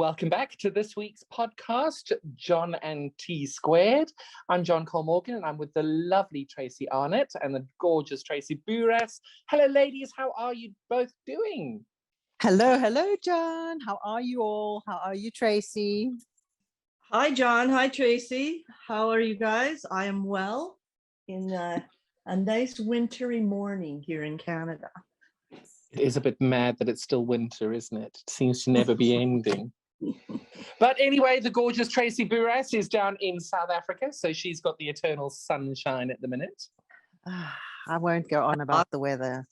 Welcome back to this week's podcast, John and T Squared. I'm John Colemorgan, and I'm with the lovely Tracy Arnet and the gorgeous Tracy Bouras. Hello, ladies. How are you both doing? Hello, John. How are you all? How are you, Tracy? Hi, John. Hi, Tracy. How are you guys? I am well in a nice wintry morning here in Canada. It is a bit mad that it's still winter, isn't it? It seems to never be ending. But anyway, the gorgeous Tracy Bouras is down in South Africa, so she's got the eternal sunshine at the minute. I won't go on about the weather.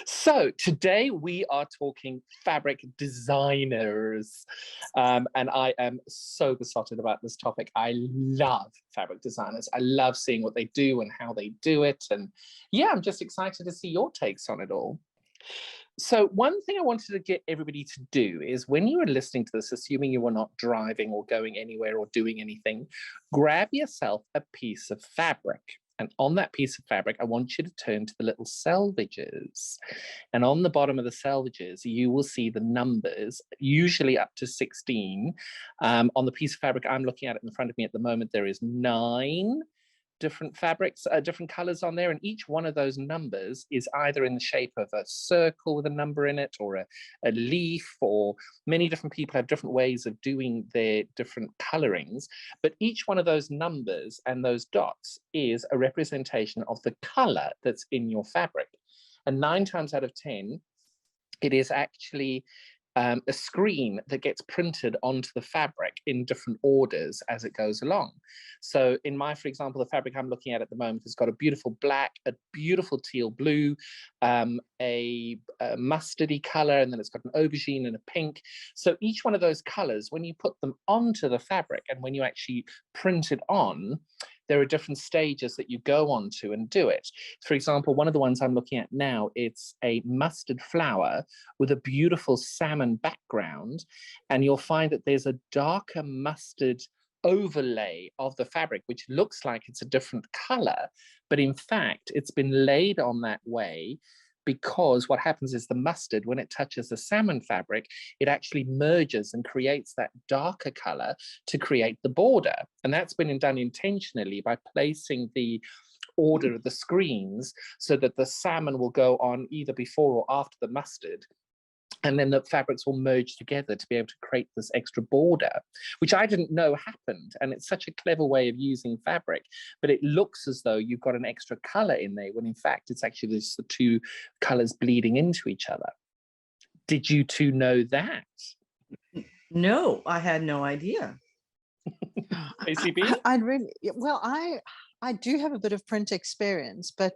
So today we are talking fabric designers, and I am so besotted about this topic. I love fabric designers. I love seeing what they do and how they do it, and yeah, I'm just excited to see your takes on it all. So one thing I wanted to get everybody to do is, when you are listening to this, assuming you are not driving or going anywhere or doing anything, grab yourself a piece of fabric. And on that piece of fabric, I want you to turn to the little selvages. And on the bottom of the selvages, you will see the numbers, usually up to 16. On the piece of fabric I'm looking at in front of me at the moment, there is 9 different fabrics, different colors on there, and each one of those numbers is either in the shape of a circle with a number in it, or a leaf, or many different people have different ways of doing their different colorings, but each one of those numbers and those dots is a representation of the color that's in your fabric. And 9 times out of 10, it is actually a screen that gets printed onto the fabric in different orders as it goes along. So in for example, the fabric I'm looking at the moment has got a beautiful black, a beautiful teal blue, a mustardy color, and then it's got an aubergine and a pink. So each one of those colors, when you put them onto the fabric and when you actually print it on, there are different stages that you go on to and do it. For example, one of the ones I'm looking at now, it's a mustard flower with a beautiful salmon background. And you'll find that there's a darker mustard overlay of the fabric, which looks like it's a different color. But in fact, it's been laid on that way because what happens is the mustard, when it touches the salmon fabric, it actually merges and creates that darker color to create the border. And that's been done intentionally by placing the order of the screens so that the salmon will go on either before or after the mustard. And then the fabrics will merge together to be able to create this extra border, which I didn't know happened. And it's such a clever way of using fabric, but it looks as though you've got an extra color in there, when in fact, it's actually just the 2 colors bleeding into each other. Did you 2 know that? No, I had no idea. I do have a bit of print experience, but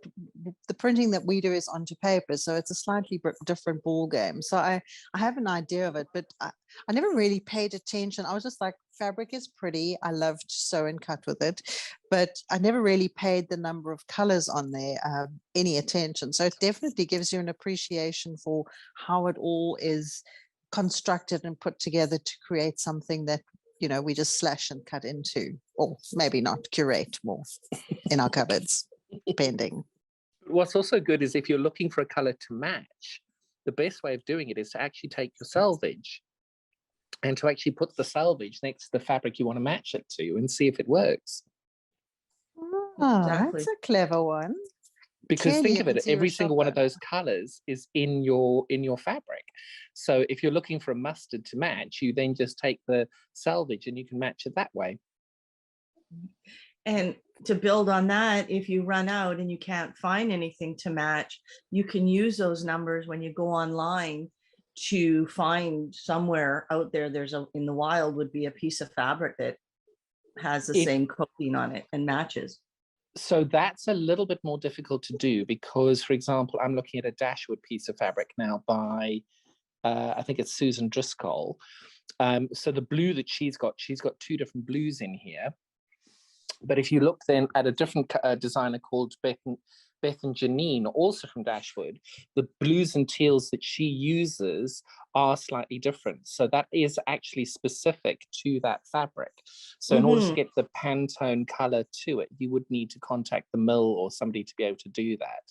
the printing that we do is onto paper, so it's a slightly different ball game. So I have an idea of it, but I never really paid attention. I was just like, fabric is pretty. I love to sew and cut with it, but I never really paid the number of colors on there any attention. So it definitely gives you an appreciation for how it all is constructed and put together to create something that, you know, we just slash and cut into, or maybe not, curate more in our cupboards, depending. What's also good is, if you're looking for a color to match, the best way of doing it is to actually take your selvage and to actually put the selvage next to the fabric you want to match it to and see if it works. Oh, exactly. That's a clever one. Because think of it, every single one of those colors is in your fabric. So if you're looking for a mustard to match, you then just take the selvage and you can match it that way. And to build on that, if you run out and you can't find anything to match, you can use those numbers when you go online to find somewhere out there. In the wild would be a piece of fabric that has the same coating on it and matches. So that's a little bit more difficult to do because, for example, I'm looking at a Dashwood piece of fabric now by, I think it's Susan Driscoll. So the blue that she's got 2 different blues in here. But if you look then at a different designer called Beth and Janine, also from Dashwood, the blues and teals that she uses are slightly different. So that is actually specific to that fabric. So in order to get the Pantone color to it, you would need to contact the mill or somebody to be able to do that.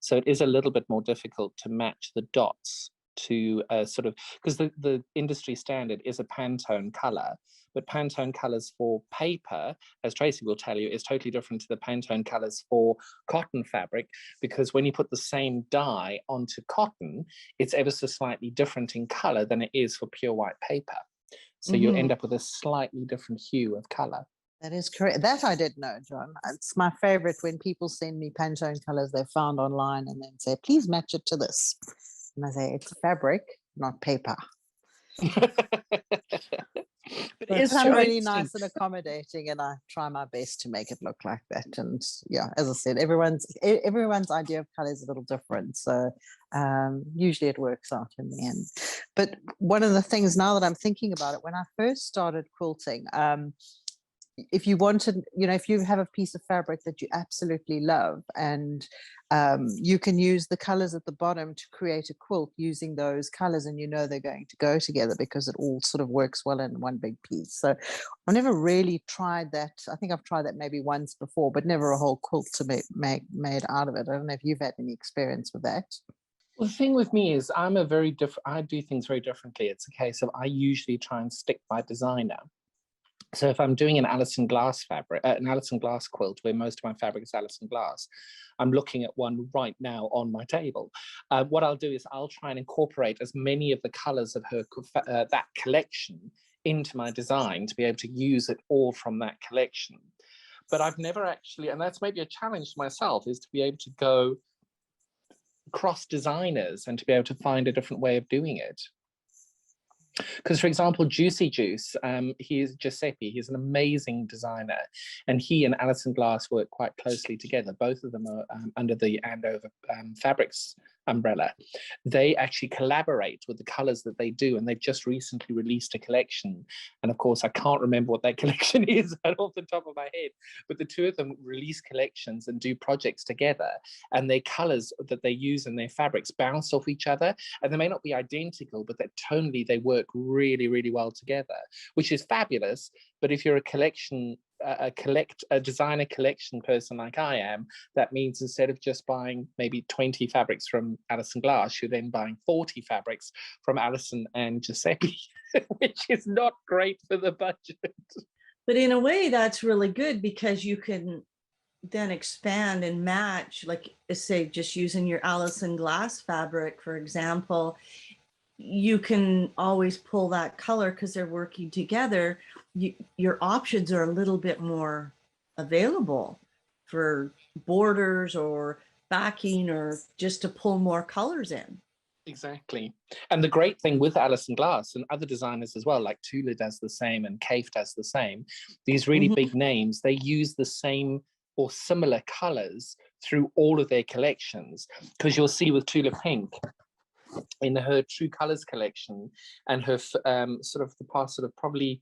So it is a little bit more difficult to match the dots to sort of, because the industry standard is a Pantone color, but Pantone colors for paper, as Tracy will tell you, is totally different to the Pantone colors for cotton fabric, because when you put the same dye onto cotton, it's ever so slightly different in color than it is for pure white paper. So you end up with a slightly different hue of color. That is correct. That I did know, John. It's my favorite when people send me Pantone colors they found online and then say, please match it to this. And I say, it's fabric, not paper. But it's I'm really nice and accommodating, and I try my best to make it look like that. And yeah, as I said, everyone's idea of color is a little different. So usually it works out in the end. But one of the things now that I'm thinking about it, when I first started quilting, if you wanted, if you have a piece of fabric that you absolutely love, and you can use the colors at the bottom to create a quilt using those colors, and they're going to go together because it all sort of works well in one big piece. So I've never really tried that. I think I've tried that maybe once before, but never a whole quilt to make made out of it. I don't know if you've had any experience with that. Well, the thing with me is I do things very differently. It's a case of I usually try and stick by designer. So if I'm doing an Alison Glass quilt, where most of my fabric is Alison Glass, I'm looking at one right now on my table. What I'll do is I'll try and incorporate as many of the colors of that collection into my design to be able to use it all from that collection. But I've never actually, and that's maybe a challenge to myself, is to be able to go cross designers and to be able to find a different way of doing it. Because, for example, Juicy Juice, he's Giuseppe, he's an amazing designer, and he and Alison Glass work quite closely together. Both of them are under the Andover Fabrics umbrella. They actually collaborate with the colors that they do, and they've just recently released a collection. And of course, I can't remember what that collection is off the top of my head, but the two of them release collections and do projects together, and their colors that they use in their fabrics bounce off each other, and they may not be identical, but that tonally they work really, really well together, which is fabulous. But if you're a designer collection person like I am, that means instead of just buying maybe 20 fabrics from Alison Glass, you're then buying 40 fabrics from Alison and Giuseppe, which is not great for the budget. But in a way, that's really good, because you can then expand and match, like say, just using your Alison Glass fabric, for example, you can always pull that color because they're working together. Your options are a little bit more available for borders or backing, or just to pull more colors in. Exactly. And the great thing with Alison Glass and other designers as well, like Tula does the same and Kaif does the same, these really big names, they use the same or similar colors through all of their collections. Because you'll see with Tula Pink, in her True Colors collection and her sort of the past sort of probably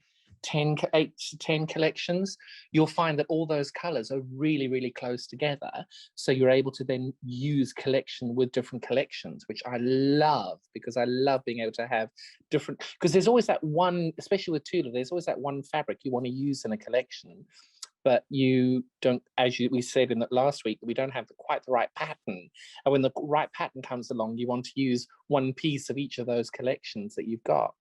8 to 10 collections, you'll find that all those colors are really, really close together. So you're able to then use collection with different collections, which I love, because I love being able to have different, because there's always that one, especially with Tula, there's always that one fabric you want to use in a collection, but you don't, as we said in the last week, we don't have quite the right pattern. And when the right pattern comes along, you want to use one piece of each of those collections that you've got.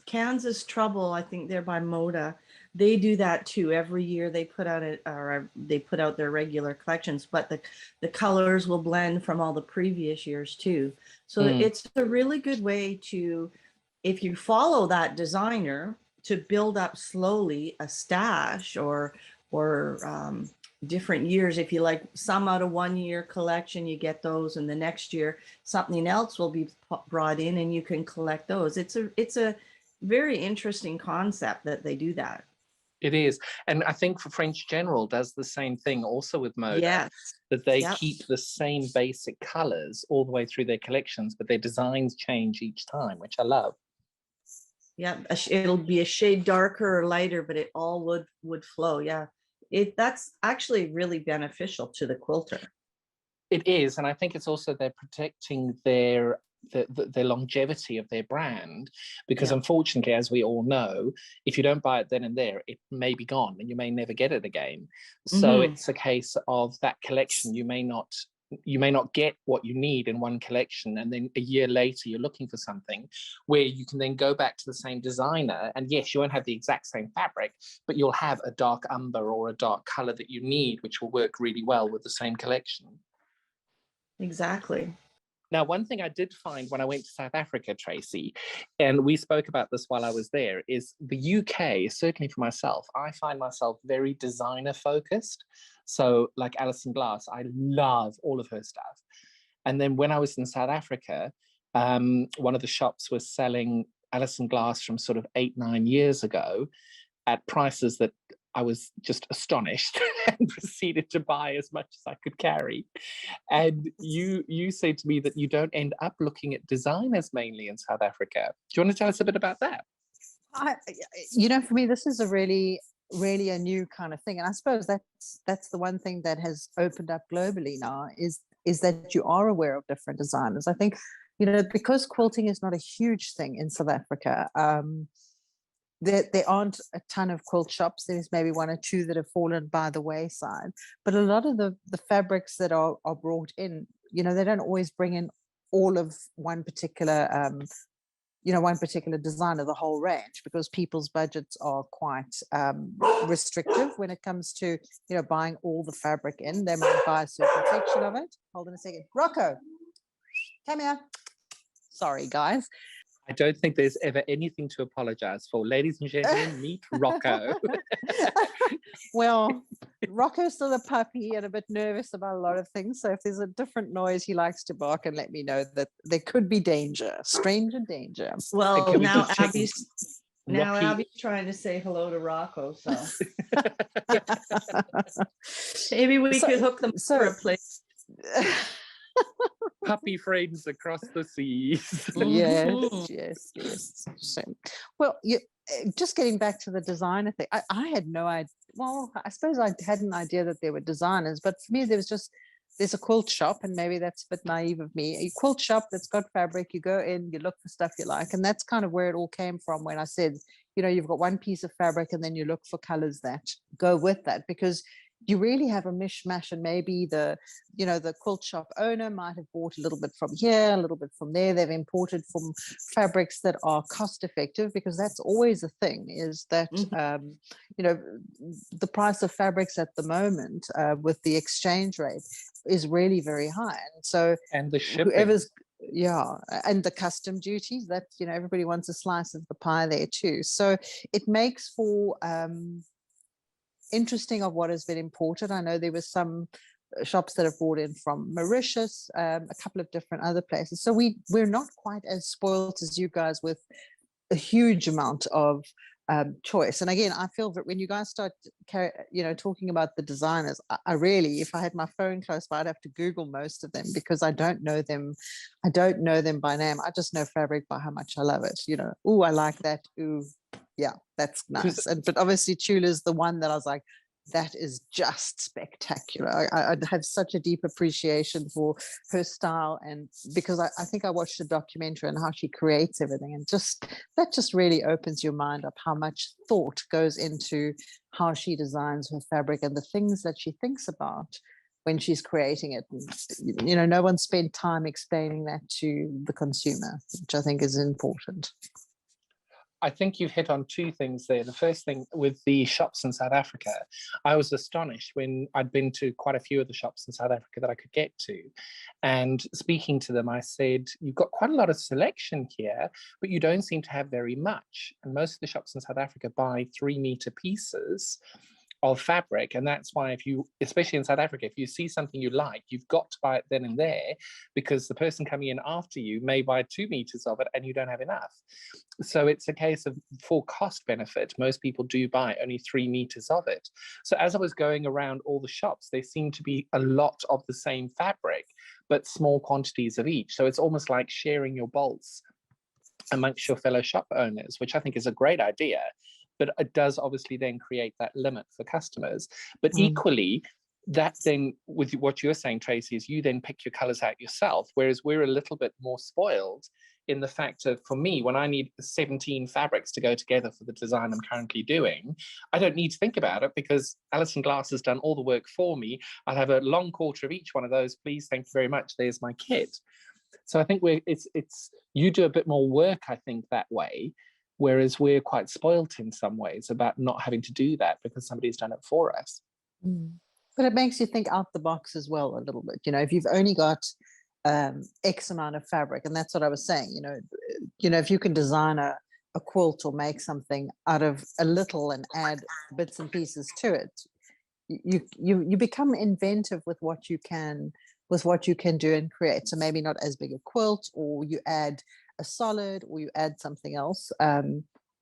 Kansas Trouble, I think they're by Moda. They do that too. Every year they put out their regular collections, but the colors will blend from all the previous years too. So it's a really good way to, if you follow that designer, to build up slowly a stash or different years. If you like some out of 1 year collection, you get those, and the next year something else will be brought in and you can collect those. It's a very interesting concept that they do that. It is. And I think for French General does the same thing also with Moda. Yes. That they keep the same basic colors all the way through their collections, but their designs change each time, which I love. Yeah, it'll be a shade darker or lighter, but it all would flow. Yeah, that's actually really beneficial to the quilter. It is, and I think it's also they're protecting their longevity of their brand, because unfortunately, as we all know, if you don't buy it then and there, it may be gone and you may never get it again. So it's a case of that collection you may not you may not get what you need in one collection, and then a year later you're looking for something where you can then go back to the same designer, and yes, you won't have the exact same fabric, but you'll have a dark umber or a dark color that you need, which will work really well with the same collection. Exactly. Now, one thing I did find when I went to South Africa, Tracy, and we spoke about this while I was there, is the UK, certainly for myself, I find myself very designer focused. So like Alison Glass, I love all of her stuff. And then when I was in South Africa, one of the shops was selling Alison Glass from sort of 8-9 years ago at prices that I was just astonished and proceeded to buy as much as I could carry. And you say to me that you don't end up looking at designers mainly in South Africa. Do you want to tell us a bit about that? For me, this is a really a new kind of thing, and I suppose that's the one thing that has opened up globally now is that you are aware of different designers. I think because quilting is not a huge thing in South Africa. There aren't a ton of quilt shops. There's maybe one or two that have fallen by the wayside, but a lot of the fabrics that are brought in, they don't always bring in all of one particular design of the whole range, because people's budgets are quite restrictive when it comes to buying all the fabric in. They might buy a certain section of it. Hold on a second, Rocco, come here. Sorry, guys. I don't think there's ever anything to apologize for. Ladies and gentlemen, meet Rocco. Well, Rocco's still a puppy and a bit nervous about a lot of things. So if there's a different noise, he likes to bark and let me know that there could be danger, stranger danger. Well, now Abby's trying to say hello to Rocco. So maybe we could hook them for a place. Puppy friends across the seas. Yes. So, well, just getting back to the designer thing, I had no idea. Well, I suppose I had an idea that there were designers, but for me, there's a quilt shop, and maybe that's a bit naive of me. A quilt shop that's got fabric, you go in, you look for stuff you like, and that's kind of where it all came from when I said, you've got one piece of fabric, and then you look for colors that go with that, because you really have a mishmash, and maybe the quilt shop owner might have bought a little bit from here, a little bit from there. They've imported from fabrics that are cost effective, because that's always a thing, is that the price of fabrics at the moment with the exchange rate is really very high, and the shipping. And the custom duties, that everybody wants a slice of the pie there too. So it makes for interesting of what has been imported. I know there were some shops that have brought in from Mauritius, a couple of different other places. So we're not quite as spoiled as you guys with a huge amount of choice. And again, I feel that when you guys start talking about the designers, I really, if I had my phone close by, I'd have to Google most of them, because I don't know them by name. I just know fabric by how much I love it. Oh, I like that. Ooh, yeah, that's nice. But obviously Tula's the one that I was like, that is just spectacular. I have such a deep appreciation for her style, and because I think I watched a documentary on how she creates everything, and that just really opens your mind up how much thought goes into how she designs her fabric and the things that she thinks about when she's creating it. And, no one spent time explaining that to the consumer, which I think is important. I think you've hit on two things there. The first thing with the shops in South Africa, I was astonished when I'd been to quite a few of the shops in South Africa that I could get to. And speaking to them, I said, you've got quite a lot of selection here, but you don't seem to have very much. And most of the shops in South Africa buy 3-meter pieces of fabric, and that's why especially in South Africa, if you see something you like, you've got to buy it then and there, because the person coming in after you may buy 2 meters of it and you don't have enough. So it's a case of, for cost benefit, most people do buy only 3 meters of it. So as I was going around all the shops, there seemed to be a lot of the same fabric, but small quantities of each. So it's almost like sharing your bolts amongst your fellow shop owners, which I think is a great idea. But it does obviously then create that limit for customers. But equally, that then, with what you're saying, Tracy, is you then pick your colors out yourself, whereas we're a little bit more spoiled in the fact of, for me, when I need 17 fabrics to go together for the design I'm currently doing, I don't need to think about it because Alison Glass has done all the work for me. I'll have a long quarter of each one of those. Please, thank you very much. There's my kit. So I think it's you do a bit more work, I think, that way, whereas we're quite spoilt in some ways about not having to do that because somebody's done it for us. But it makes you think out the box as well a little bit. You know, if you've only got X amount of fabric, and that's what I was saying, you know, if you can design a quilt or make something out of a little and add bits and pieces to it, you become inventive with what you can do and create. So maybe not as big a quilt, or you add a solid, or you add something else,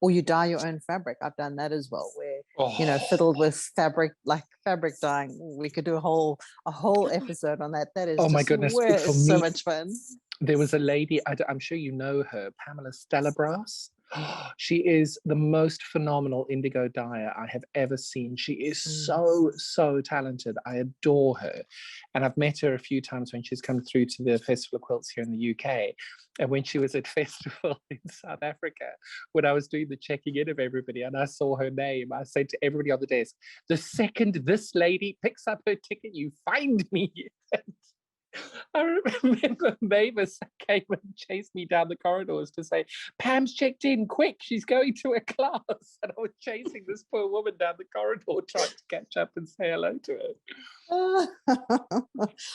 or you dye your own fabric. I've done that as well, where you know, fiddled with fabric, like fabric dyeing. We could do a whole episode on that. That is oh my goodness, for so me, much fun. There was a lady, I'm sure you know her, Pamela Bouras. She is the most phenomenal indigo dyer I have ever seen. She is so talented. I adore her. And I've met her a few times when she's come through to the Festival of Quilts here in the UK. And when she was at festival in South Africa, when I was doing the checking in of everybody and I saw her name, I said to everybody on the desk, the second this lady picks up her ticket, you find me. I remember Mavis came and chased me down the corridors to say, Pam's checked in, quick, she's going to a class. And I was chasing this poor woman down the corridor trying to catch up and say hello to her.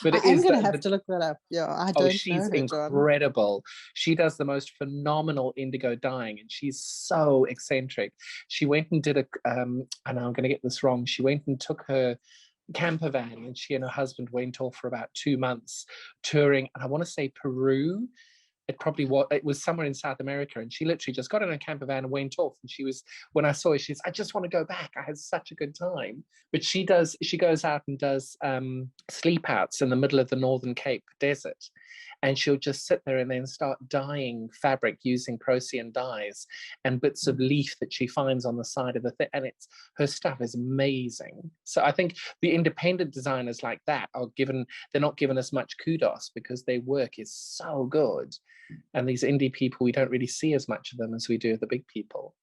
But I'm going to have to look that up. Yeah, I don't know. She's her, incredible. She does the most phenomenal indigo dyeing, and she's so eccentric. She went and did and I'm going to get this wrong, she went and took her camper van and she and her husband went off for about 2 months touring, and I want to say Peru. It was somewhere in South America, and she literally just got in a camper van and went off. And she was, when I saw her, she's, I just want to go back. I had such a good time. But she goes out and does sleep outs in the middle of the Northern Cape desert. And she'll just sit there and then start dyeing fabric using Procyon dyes and bits of leaf that she finds on the side of the thing. And her stuff is amazing. So I think the independent designers like that they're not given as much kudos because their work is so good. And these indie people, we don't really see as much of them as we do the big people,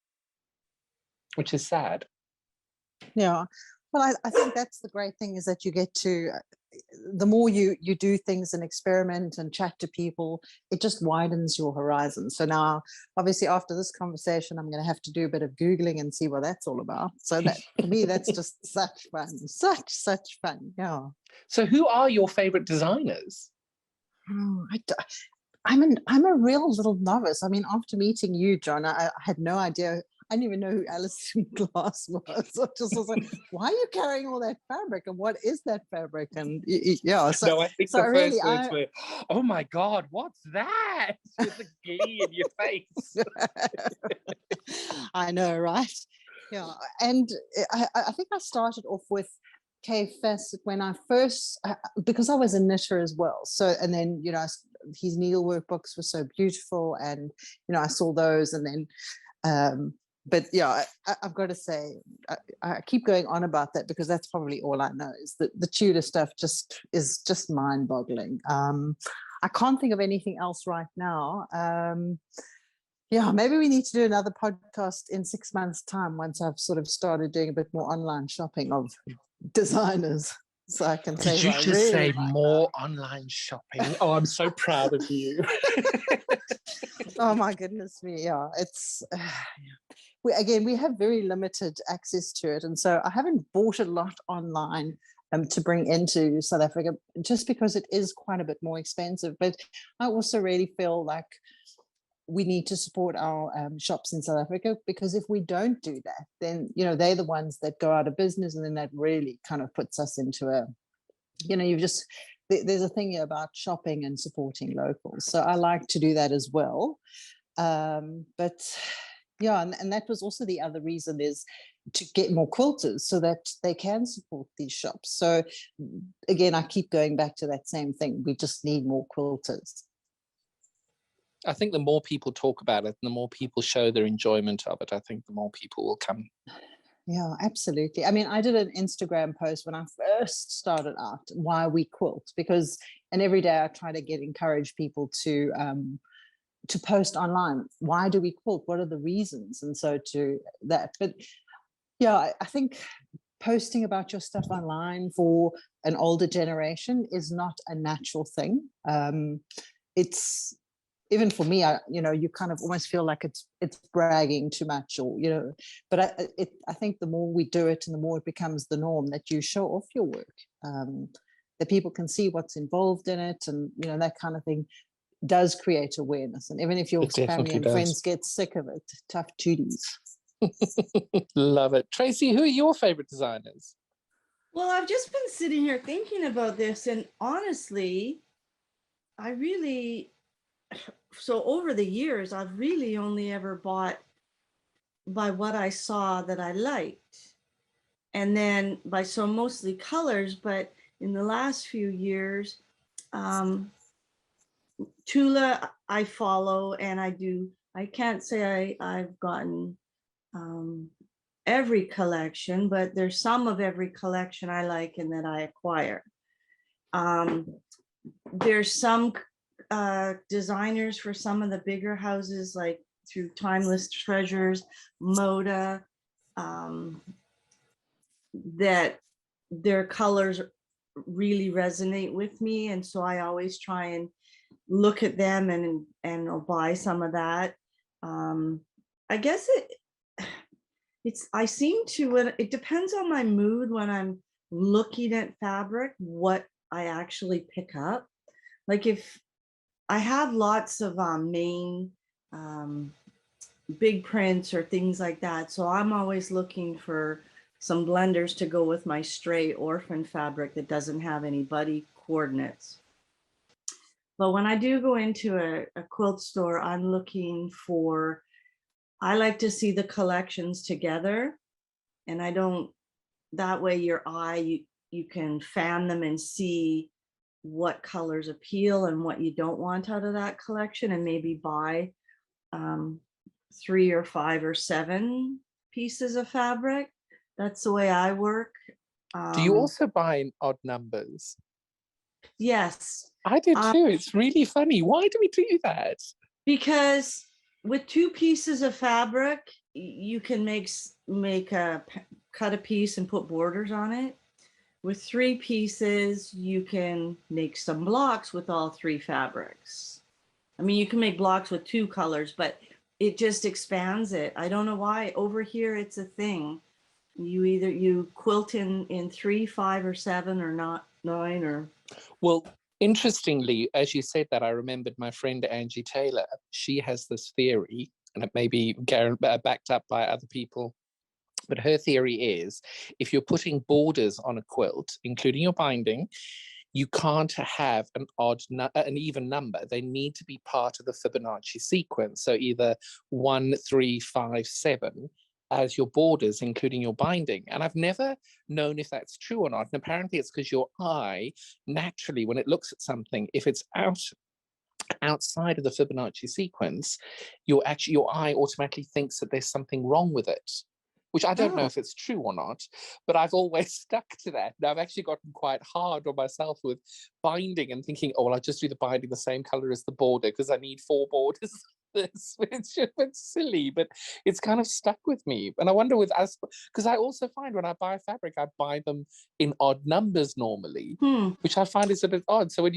which is sad. Yeah. Well, I think that's the great thing, is that you get to, the more you do things and experiment and chat to people, it just widens your horizon. So now, obviously, after this conversation, I'm going to have to do a bit of Googling and see what that's all about. So that, for me, that's just such fun, such fun. Yeah. So who are your favorite designers? I'm a real little novice. I mean, after meeting you, John, I had no idea. I didn't even know who Alison Glass was. So I just was like, why are you carrying all that fabric? And what is that fabric? And yeah, so no, I think so the really, first words were, oh my God, what's that? With the glee in your face. I know, right? Yeah. And I think I started off with Kay Fawcett when I first, because I was a knitter as well. So, and then, you know, his needlework books were so beautiful, and, you know, I saw those, and then, but yeah, I've got to say, I keep going on about that because that's probably all I know, is that the Tudor stuff is just mind-boggling. I can't think of anything else right now. Yeah, maybe we need to do another podcast in 6 months' time once I've sort of started doing a bit more online shopping of designers, so I can say. Did you just really say like more online shopping? Oh, I'm so proud of you. Oh my goodness me, yeah, it's we have very limited access to it, and so I haven't bought a lot online to bring into South Africa, just because it is quite a bit more expensive. But I also really feel like we need to support our shops in South Africa, because if we don't do that, then, you know, they're the ones that go out of business, and then that really kind of puts us into a, you know, there's a thing about shopping and supporting locals. So I like to do that as well. But yeah, and that was also the other reason, is to get more quilters so that they can support these shops. So again, I keep going back to that same thing. We just need more quilters. I think the more people talk about it, and the more people show their enjoyment of it, I think the more people will come. Yeah, absolutely. I mean, I did an Instagram post when I first started out, why we quilt, because, and every day I try to encourage people to to post online. Why do we quilt? What are the reasons? And so to that, but yeah, I think posting about your stuff online for an older generation is not a natural thing. It's even for me, you kind of almost feel like it's bragging too much, or but I think the more we do it and the more it becomes the norm that you show off your work, that people can see what's involved in it, and that kind of thing does create awareness. And even if your It family definitely and does. friends get sick of it, tough tooties. Love it. Tracy, who are your favorite designers? Well, I've just been sitting here thinking about this, and honestly, so over the years, I've really only ever bought by what I saw that I liked. And then mostly colors, but in the last few years, Tula I follow, and I can't say I've gotten every collection, but there's some of every collection I like and that I acquire. There's some designers for some of the bigger houses, like through Timeless Treasures, Moda, that their colors really resonate with me, and so I always try and look at them and I'll buy some of that. I guess it depends on my mood when I'm looking at fabric, what I actually pick up. Like if I have lots of main big prints or things like that, so I'm always looking for some blenders to go with my stray orphan fabric that doesn't have any buddy coordinates. But when I do go into a quilt store, I like to see the collections together, and that way your eye, you can fan them and see what colors appeal and what you don't want out of that collection, and maybe buy 3 or 5 or 7 pieces of fabric. That's the way I work. Do you also buy in odd numbers? Yes. I do too. It's really funny. Why do we do that? Because with 2 pieces of fabric, you can cut a piece and put borders on it. With 3 pieces, you can make some blocks with all 3 fabrics. I mean, you can make blocks with 2 colors, but it just expands it. I don't know why. Over here, it's a thing. You quilt in 3, 5, or 7, or not 9, or. Well, interestingly, as you said that, I remembered my friend Angie Taylor. She has this theory, and it may be backed up by other people, but her theory is if you're putting borders on a quilt, including your binding, you can't have an even number. They need to be part of the Fibonacci sequence. So either 1, 3, 5, 7 as your borders, including your binding. And I've never known if that's true or not. And apparently it's because your eye, naturally, when it looks at something, if it's outside of the Fibonacci sequence, your eye automatically thinks that there's something wrong with it, which I don't know if it's true or not, but I've always stuck to that. And I've actually gotten quite hard on myself with binding and thinking, oh, well, I'll just do the binding the same color as the border because I need 4 borders. It's silly, but it's kind of stuck with me. And I wonder with us, because I also find when I buy fabric, I buy them in odd numbers normally, which I find is a bit odd. So when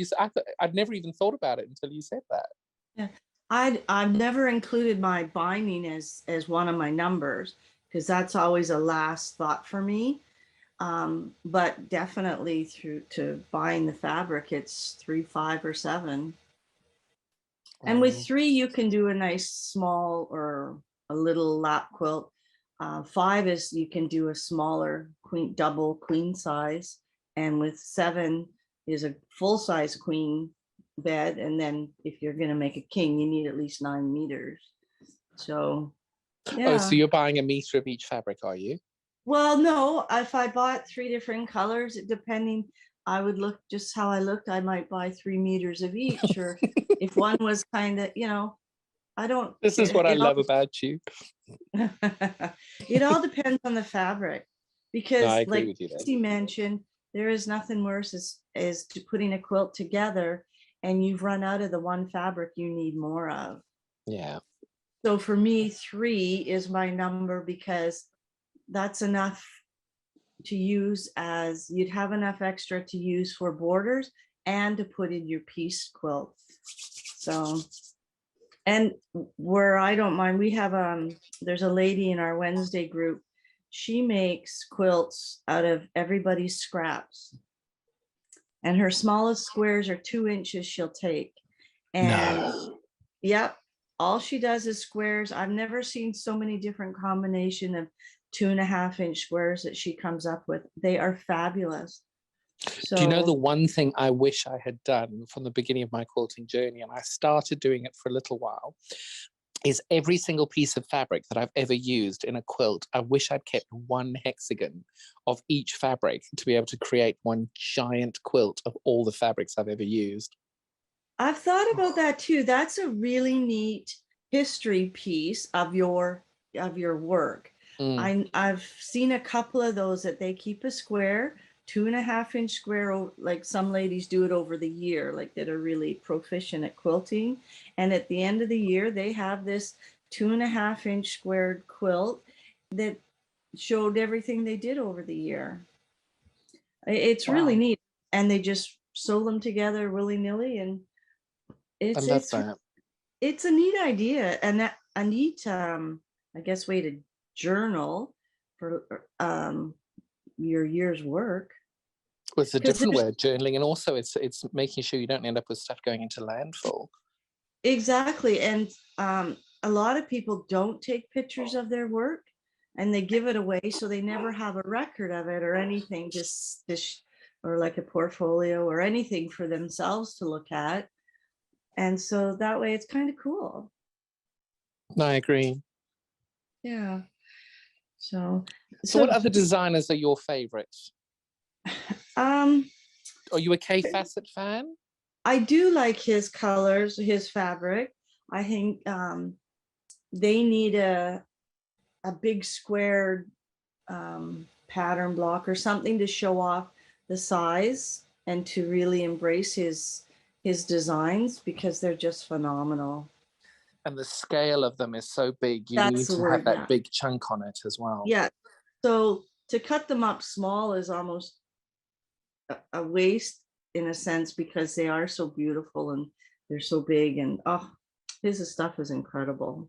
I'd never even thought about it until you said that. Yeah, I've never included my binding as one of my numbers, because that's always a last thought for me. But definitely to buying the fabric, it's 3, 5, or 7. And with 3, you can do a nice small or a little lap quilt. 5 is you can do a smaller double queen size. And with 7 is a full size queen bed. And then if you're going to make a king, you need at least 9 meters. So, yeah. Oh, so you're buying a meter of each fabric, are you? Well, no, if I bought 3 different colors, I would look just how I looked. I might buy 3 meters of each, or if one was kind of, I don't. This is what I love about you. It all depends on the fabric, because No, I agree like with you there. Tracy mentioned, there is nothing worse as to putting a quilt together and you've run out of the one fabric you need more of. Yeah. So for me, 3 is my number because that's enough to use as, you'd have enough extra to use for borders and to put in your piece quilt. So, and where I don't mind, we have, there's a lady in our Wednesday group. She makes quilts out of everybody's scraps. And her smallest squares are 2 inches she'll take. And No. yep, all she does is squares. I've never seen so many different combination of 2.5-inch squares that she comes up with. They are fabulous. So, do you know the one thing I wish I had done from the beginning of my quilting journey, and I started doing it for a little while, is every single piece of fabric that I've ever used in a quilt, I wish I'd kept one hexagon of each fabric to be able to create one giant quilt of all the fabrics I've ever used. I've thought about that too. That's a really neat history piece of your work. I've seen a couple of those that they keep a square, 2.5-inch square, like some ladies do it over the year, like that are really proficient at quilting. And at the end of the year, they have this 2.5-inch squared quilt that showed everything they did over the year. It's really neat. And they just sew them together willy-nilly, and I love that. it's a neat idea, and that a neat I guess way to journal for your year's work. Well, it's a different way of journaling, and also it's making sure you don't end up with stuff going into landfill. Exactly. And a lot of people don't take pictures of their work, and they give it away, so they never have a record of it or anything, just or like a portfolio or anything for themselves to look at. And so that way it's kind of cool. I agree. Yeah. So what other designers are your favorites? Are you a Kay Fassett fan? I do like his colors, his fabric. I think they need a big squared pattern block or something to show off the size and to really embrace his designs, because they're just phenomenal. And the scale of them is so big, you need to have that big chunk on it as well. Yeah. So to cut them up small is almost a waste in a sense, because they are so beautiful and they're so big, and his stuff is incredible.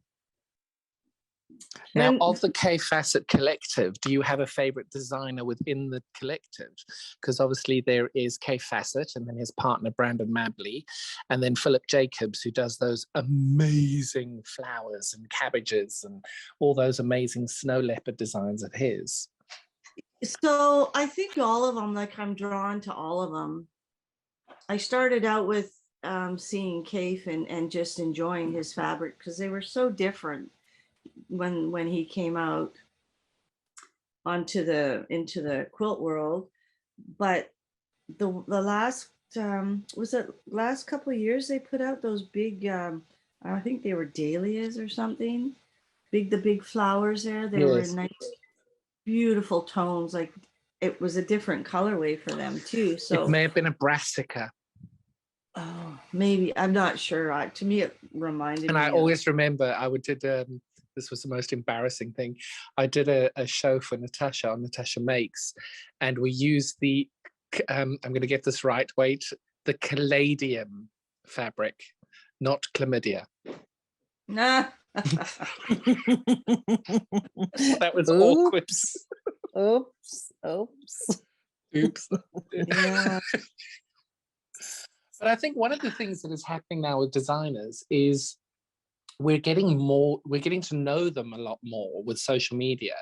Now, of the Kay Fassett collective, do you have a favorite designer within the collective? Because obviously there is Kay Fassett, and then his partner Brandon Mabley, and then Philip Jacobs, who does those amazing flowers and cabbages and all those amazing snow leopard designs of his. So I think all of them, like, I'm drawn to all of them. I started out with seeing Kay and just enjoying his fabric because they were so different when he came out into the quilt world. But the last was it last couple of years they put out those big I think they were dahlias or something, the big flowers there. They were in nice beautiful tones, like it was a different colorway for them too. So it may have been a brassica. Oh, maybe, I'm not sure. To me it reminded me. And I always remember I did this was the most embarrassing thing. I did a show for Natasha on Natasha Makes, and we used the I'm going to get this right, wait, the caladium fabric, not chlamydia. Nah. That was awkward. Oops. Yeah. But I think one of the things that is happening now with designers is we're getting to know them a lot more with social media.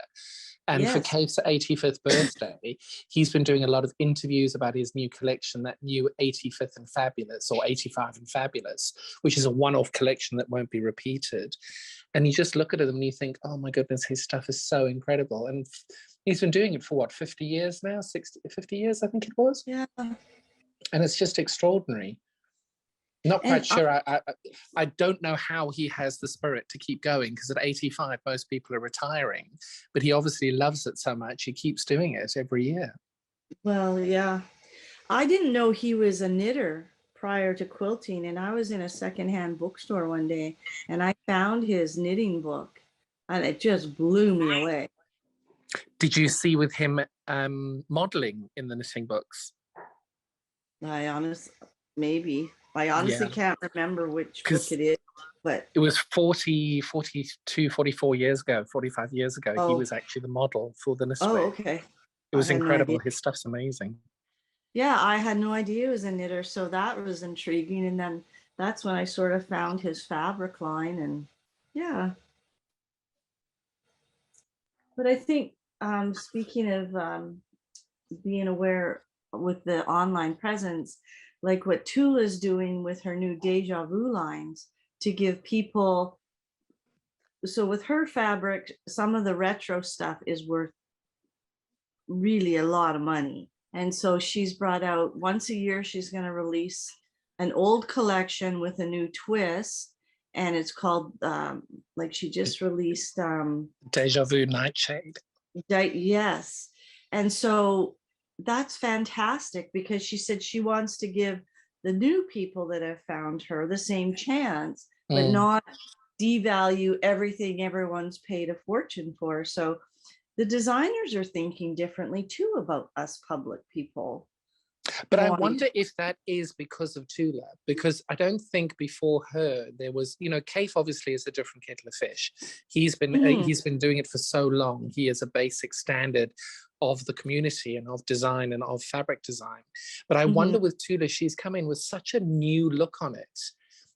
And for Kay's 85th birthday, he's been doing a lot of interviews about his new collection, that new 85th and Fabulous, or 85 and Fabulous, which is a one-off collection that won't be repeated. And you just look at them and you think, oh my goodness, his stuff is so incredible. And he's been doing it for what, 50 years now? 50 years, I think it was. Yeah. And it's just extraordinary. Not quite sure. I don't know how he has the spirit to keep going, because at 85, most people are retiring. But he obviously loves it so much, he keeps doing it every year. Well, yeah. I didn't know he was a knitter prior to quilting. And I was in a secondhand bookstore one day, and I found his knitting book, and it just blew me away. Did you see with him modeling in the knitting books? I honestly can't remember which book it is, but it was 40, 42, 44 years ago, 45 years ago. He was actually the model for the knitting. Oh, okay. It was incredible. His stuff's amazing. Yeah, I had no idea he was a knitter, so that was intriguing. And then that's when I sort of found his fabric line, and yeah. But I think, speaking of being aware with the online presence, like what Tula's doing with her new Deja Vu lines to give people, so with her fabric, some of the retro stuff is worth really a lot of money. And so she's brought out, once a year, she's going to release an old collection with a new twist. And it's called, like she just released Deja Vu Nightshade. Yes. And so that's fantastic, because she said she wants to give the new people that have found her the same chance, but not devalue everything everyone's paid a fortune for. So the designers are thinking differently too about us public people. But I wonder if that is because of Tula, because I don't think before her there was, you know, Kaif obviously is a different kettle of fish. He's been doing it for so long. He is a basic standard of the community and of design and of fabric design. But I wonder with Tula, she's come in with such a new look on it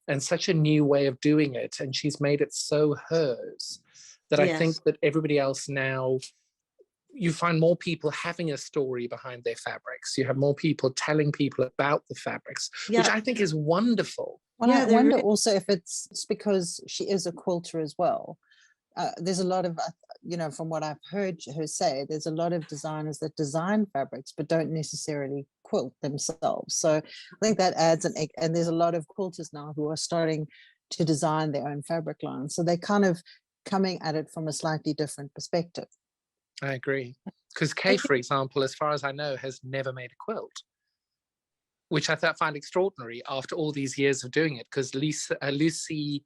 and such a new way of doing it, and she's made it so hers that I think that everybody else now, you find more people having a story behind their fabrics. You have more people telling people about the fabrics, which I think is wonderful. Well, I wonder also if it's because she is a quilter as well. There's a lot of, you know, from what I've heard her say, there's a lot of designers that design fabrics but don't necessarily quilt themselves. So I think that adds and there's a lot of quilters now who are starting to design their own fabric lines. So they're kind of coming at it from a slightly different perspective. I agree. Because Kay, for example, as far as I know, has never made a quilt, which I find extraordinary after all these years of doing it. Because Lucy,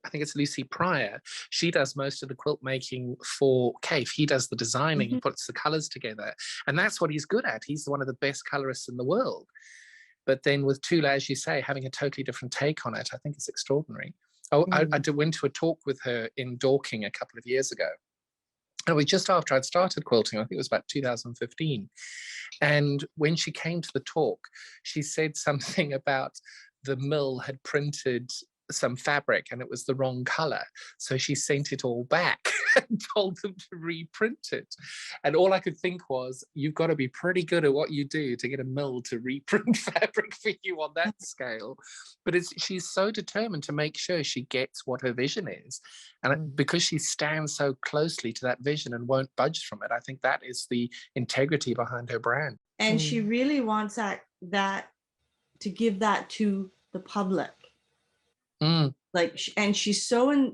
I think it's Lucy Pryor, she does most of the quilt making for Kay. He does the designing, he puts the colors together. And that's what he's good at. He's one of the best colorists in the world. But then with Tula, as you say, having a totally different take on it, I think it's extraordinary. Oh, I went to a talk with her in Dorking a couple of years ago. And it was just after I'd started quilting. I think it was about 2015. And when she came to the talk, she said something about the mill had printed some fabric and it was the wrong color. So she sent it all back and told them to reprint it. And all I could think was, you've got to be pretty good at what you do to get a mill to reprint fabric for you on that scale. But she's so determined to make sure she gets what her vision is. And because she stands so closely to that vision and won't budge from it, I think that is the integrity behind her brand. And she really wants that to give that to the public. Like, and she's so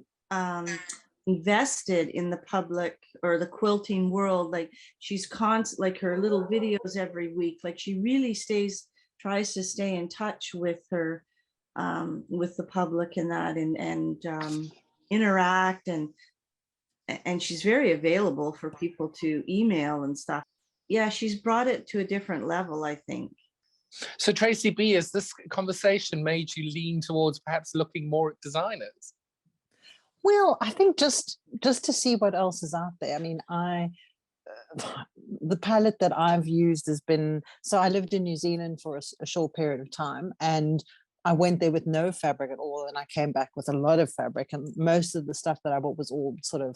invested in the public or the quilting world. Like she's like her little videos every week. Like she really tries to stay in touch with her, with the public and that, and interact, and she's very available for people to email and stuff. Yeah, she's brought it to a different level, I think. So Tracy B, has this conversation made you lean towards perhaps looking more at designers? Well, I think just to see what else is out there. I mean, the palette that I've used has been, so I lived in New Zealand for a short period of time, and I went there with no fabric at all, and I came back with a lot of fabric, and most of the stuff that I bought was all sort of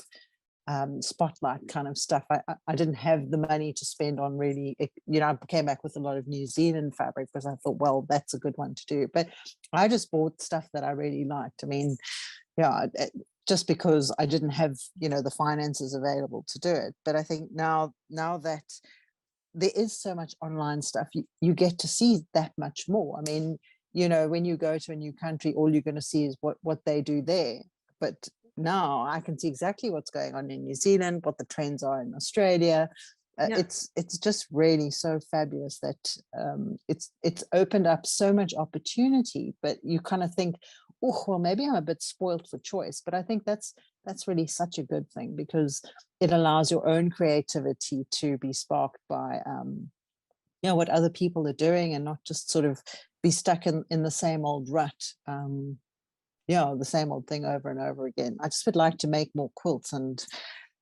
spotlight kind of stuff. I didn't have the money to spend on really, you know, I came back with a lot of New Zealand fabric because I thought, well, that's a good one to do. But I just bought stuff that I really liked. I mean, yeah, just because I didn't have, you know, the finances available to do it. But I think now that there is so much online stuff, you get to see that much more. I mean, you know, when you go to a new country, all you're going to see is what they do there. But now I can see exactly what's going on in New Zealand, what the trends are in Australia. It's just really so fabulous that it's opened up so much opportunity. But you kind of think, oh, well, maybe I'm a bit spoiled for choice, but I think that's really such a good thing, because it allows your own creativity to be sparked by what other people are doing, and not just sort of be stuck in the same old rut. The same old thing over and over again. I just would like to make more quilts, and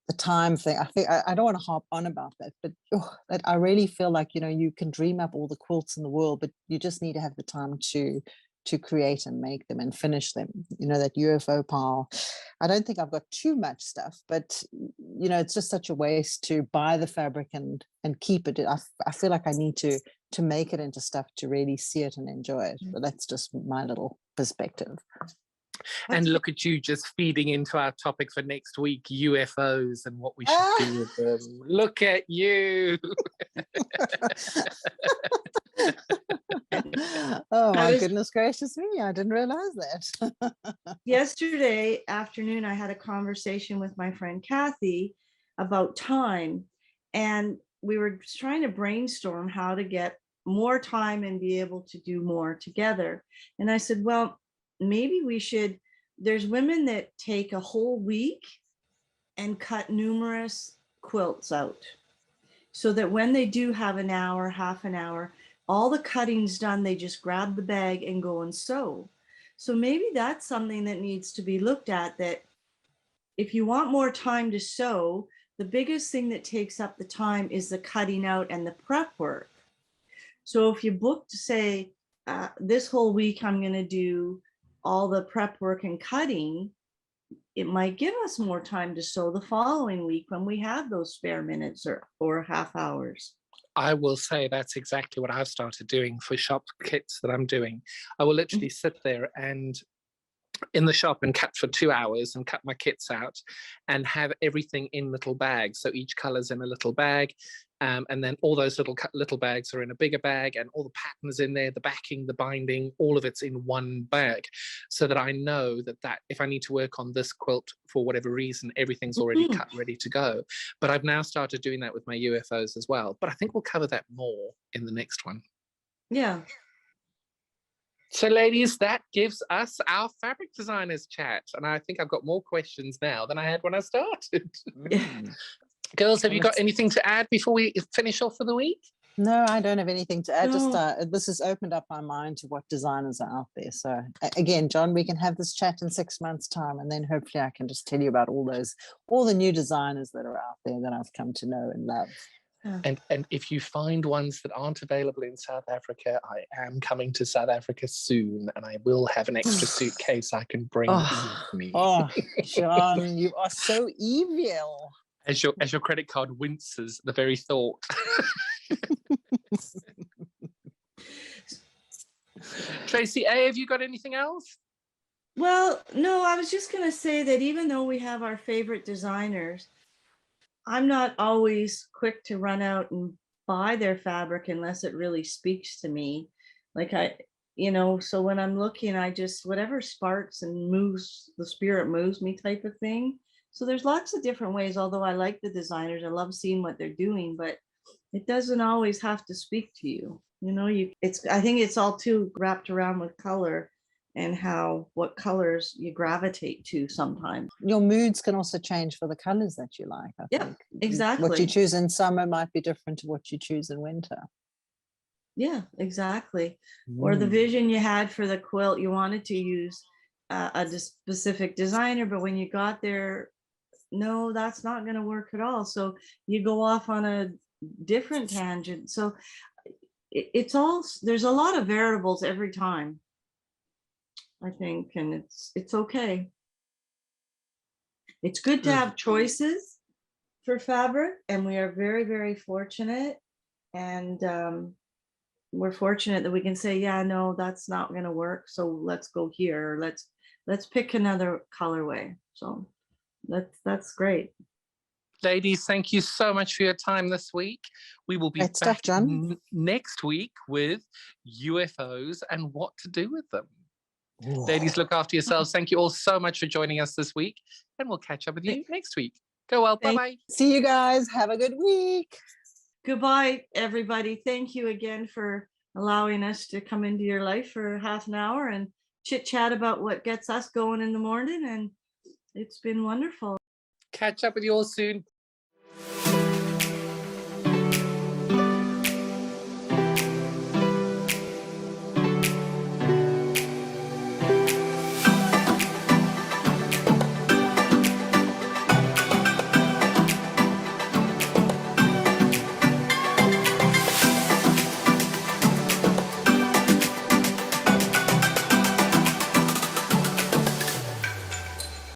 the time thing, I think I don't want to harp on about that, but that I really feel like, you can dream up all the quilts in the world, but you just need to have the time to create and make them and finish them. That UFO pile, I don't think I've got too much stuff, but it's just such a waste to buy the fabric and keep it. I feel like I need to make it into stuff to really see it and enjoy it. But that's just my little perspective. And look at you just feeding into our topic for next week, UFOs and what we should do with them. Look at you. Oh my goodness gracious me, I didn't realize that. Yesterday afternoon, I had a conversation with my friend Kathy about time, and we were trying to brainstorm how to get more time and be able to do more together. And I said, well, maybe we should, there's women that take a whole week and cut numerous quilts out, so that when they do have an hour, half an hour, all the cutting's done, they just grab the bag and go and sew. So maybe that's something that needs to be looked at, that if you want more time to sew, the biggest thing that takes up the time is the cutting out and the prep work. So if you booked, say, this whole week, I'm going to do all the prep work and cutting, it might give us more time to sew the following week when we have those spare minutes or half hours. I will say that's exactly what I've started doing for shop kits that I'm doing. I will literally sit there and in the shop and cut for 2 hours and cut my kits out and have everything in little bags. So each color's in a little bag. And then all those little bags are in a bigger bag, and all the patterns in there, the backing, the binding, all of it's in one bag, so that I know that if I need to work on this quilt for whatever reason, everything's already cut, ready to go. But I've now started doing that with my UFOs as well. But I think we'll cover that more in the next one. Yeah. So ladies, that gives us our fabric designers chat. And I think I've got more questions now than I had when I started. Girls, have you got anything to add before we finish off for the week? No, I don't have anything to add. No. Just this has opened up my mind to what designers are out there. So again, John, we can have this chat in 6 months' time, and then hopefully I can just tell you about all the new designers that are out there that I've come to know and love. And if you find ones that aren't available in South Africa, I am coming to South Africa soon, and I will have an extra suitcase I can bring with me. Oh, John, you are so evil. As your credit card winces the very thought. Tracy A, have you got anything else? Well, no, I was just going to say that even though we have our favorite designers, I'm not always quick to run out and buy their fabric unless it really speaks to me. Like so when I'm looking, I just, whatever sparks and moves, the spirit moves me type of thing. So there's lots of different ways, although I like the designers, I love seeing what they're doing, but it doesn't always have to speak to you. I think it's all too wrapped around with color and what colors you gravitate to sometimes. Your moods can also change for the colors that you like. I think. Exactly. What you choose in summer might be different to what you choose in winter. Yeah, exactly. Or the vision you had for the quilt, you wanted to use a specific designer, but when you got there, no, that's not going to work at all. So you go off on a different tangent. So there's a lot of variables every time, I think, and it's okay. It's good to have choices for fabric, and we are very, very fortunate. And we're fortunate that we can say, yeah, no, that's not going to work. So let's go here. Let's pick another colorway. So that's great. Ladies, thank you so much for your time this week. We will be back next week with UFOs and what to do with them. Ooh. Ladies, look after yourselves. Thank you all so much for joining us this week, and we'll catch up with you next week. Go well. Bye-bye. See you guys. Have a good week. Goodbye, everybody. Thank you again for allowing us to come into your life for half an hour and chit chat about what gets us going in the morning, and it's been wonderful. Catch up with you all soon.